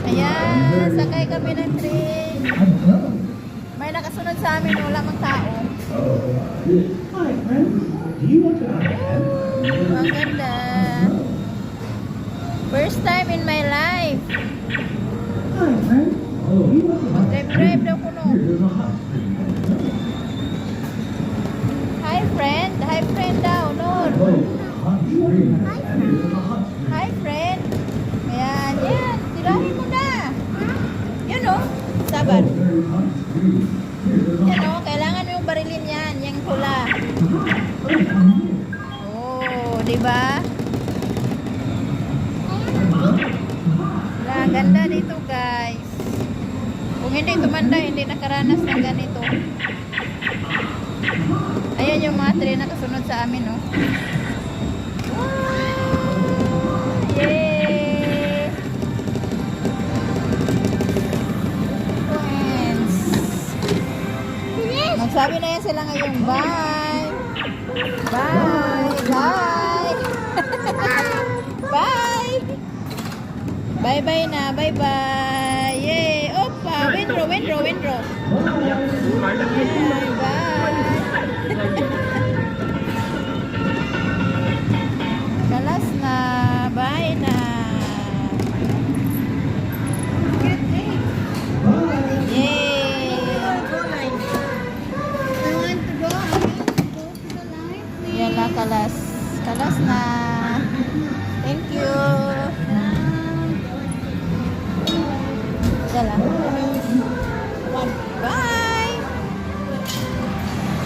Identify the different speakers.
Speaker 1: Ayan, sakay kami ng train. May nakasunod sa amin, wala mang tao.
Speaker 2: Hi, friend. Do you want to have?
Speaker 1: Ang ganda. First time in my life.
Speaker 2: Hi, friend. Oh, you want to have?
Speaker 1: Drive daw ko no.
Speaker 2: Here's a hot spring.
Speaker 1: Hi friend. Hi friend daw. No.
Speaker 2: Oh, hot spring. And here's a hot spring.
Speaker 1: Hi friend. Ayan, yan. Tirahin mo na. Yun o. Sabar.
Speaker 2: Very hot spring. Here's a
Speaker 1: Yan o. Kailangan mo yung barilin yan. Yung pula. Oh, di ba? Wala, ganda dito guys. Kung hindi tumanda, hindi nakaranas ng ganito. Ayan yung mga train na kasunod sa amin, no? Wow! Yay! Friends! Magsabi na yan sila ngayon, bye! Bye! Bye! Bye! Bye-bye na, bye-bye! Yay! Opa! Windrow, windrow, windrow! Bye! Bye! Kalas na! Bye na! Yay! Yan na, kalas. Kalas na! Thank you!